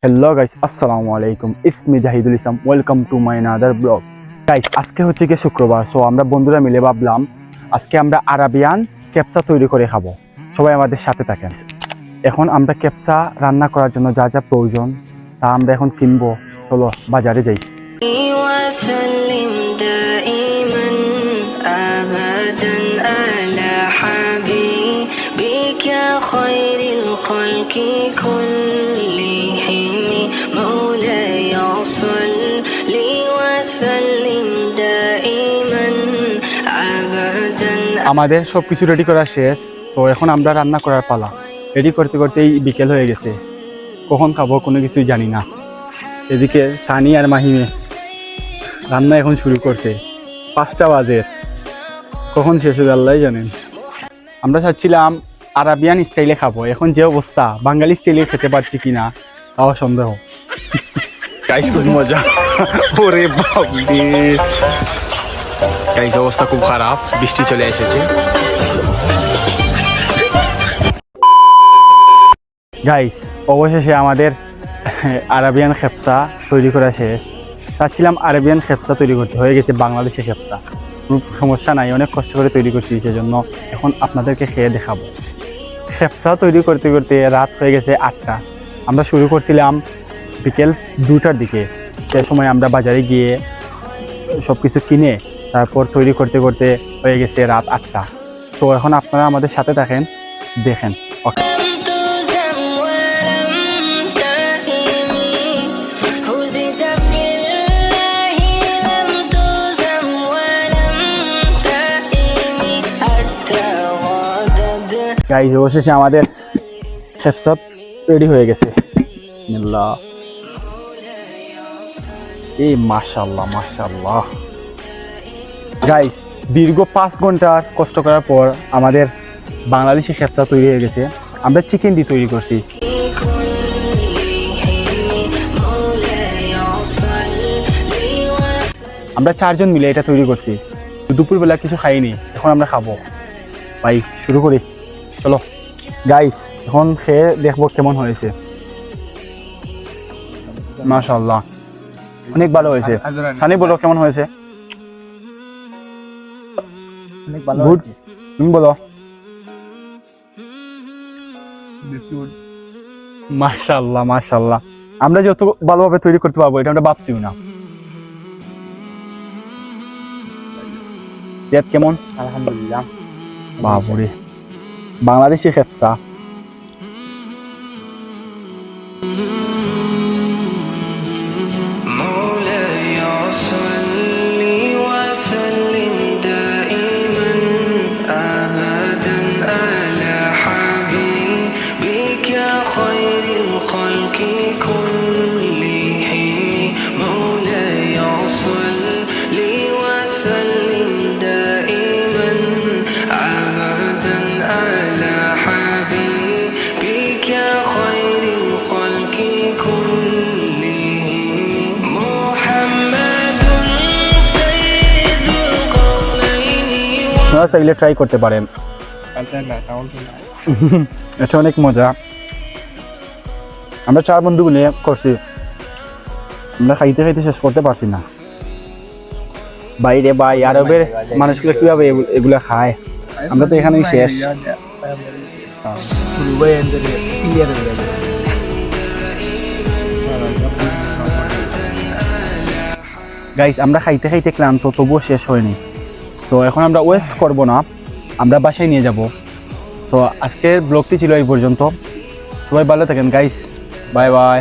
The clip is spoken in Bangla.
হ্যালো গাইস, আসসালামু আলাইকুম। It's me Jahidul Islam. Welcome to my another blog. Guys, আজকে হচ্ছে কি শুক্রবার, সো আমরা বন্ধুরা মিলে ভাবলাম আজকে আমরা আরাবিয়ান ক্যাপসা তৈরি করে খাবো। সবাই আমাদের সাথে থাকেন। এখন আমরা ক্যাপসা রান্না করার জন্য যা যা প্রয়োজন তা আমরা এখন কিনবো। চলো বাজারে যাই। وسلم دائما أبدا على حبيبك خير الخلق كلهم مولاي صل وسلم دائما أبدا। আমাদের সব কিছু রেডি করা শেষ, তো এখন আমরা রান্না করার পালা। রেডি করতে করতেই বিকেল হয়ে গেছে, কখন খাবো কোনো কিছুই জানি না। এদিকে সানি আর মাহিমে রান্না এখন শুরু করছে। 5টা বাজে, কখন শেষ হবে আল্লাহ জানেন। আমরা চাচ্ছিলাম আরাবিয়ান স্টাইলে খাবো, এখন যে অবস্থা বাঙালি স্টাইলে খেতে পারছি কিনা তাও সন্দেহ। গাইস খুব মজা, ওরে বাবরে গাইস অবস্থা খুব খারাপ, বৃষ্টি চলে এসেছে। গাইস অবশেষে আমাদের আরাবিয়ান খেপসা তৈরি করা শেষ। চাচ্ছিলাম আরাবিয়ান খেপসা তৈরি করতে, হয়ে গেছে বাংলাদেশি খেপসা। কোনো সমস্যা নাই, অনেক কষ্ট করে তৈরি করছি, সেজন্য এখন আপনাদেরকে খেয়ে দেখাবো। খেপসা তৈরি করতে করতে রাত হয়ে গেছে 8টা। আমরা শুরু করছিলাম বিকেল 2টার দিকে। সে সময় আমরা বাজারে গিয়ে সব কিছু কিনে তারপর তৈরি করতে করতে হয়ে গেছে রাত 8টা। সো এখন আপনারা আমাদের সাথে থাকেন, দেখেন। ওকে, গাইস অবশেষে আমাদের খেপসা রেডি হয়ে গেছে। বিসমিল্লাহ। এই মাশাআল্লাহ মাশাআল্লাহ। গাইস দীর্ঘ 5 ঘন্টার কষ্ট করার পর আমাদের বাংলাদেশি খেপসা তৈরি হয়ে গেছে। আমরা চিকেন দিয়ে তৈরি করছি। আমরা 4 জন মিলে এটা তৈরি করছি। দুপুরবেলা কিছু খাইনি, এখন আমরা খাবো। ভাই শুরু করি, চলো। গাইস এখন খেয়ে দেখবো কেমন হয়েছে। মাশাআল্লাহ অনেক ভালো হয়েছে। সানি বলো কেমন হয়েছে? অনেক ভালো। গুড, তুমি বলো। মাশাআল্লাহ মাশাআল্লাহ। আমরা যত ভালোভাবে তৈরি করতে পারবো এটা আমরা ভাবছিও না। টেস্ট কেমন? আলহামদুলিল্লাহ। বাবরে বাংলাদেশি খেপসা। مولاي صل وسلم دائما أبدا على حبيبك خير الخلق كلهم مولاي صل وسلم دائما أبدا على حبيبك خير الخلق كلهم محمد سيد القولين আপনারা চাইলে ট্রাই করতে পারেন, এটা অনেক মজা। আমরা 4 বন্ধু মিলে করছি, আমরা খাইতে খাইতে শেষ করতে পারছি না। বাইরে ভাই আরবের মানুষগুলো কিভাবে এগুলা খায়, আমরা তো এখানেই শেষ। গাইস আমরা খাইতে খাইতে ক্লান্ত, তবুও শেষ হয়নি। সো এখন আমরা ওয়েস্ট করব না, আমরা বাসায় নিয়ে যাব। সো আজকের ব্লগটি ছিল এই পর্যন্ত। সবাই ভালো থাকেন গাইস, বাই বাই।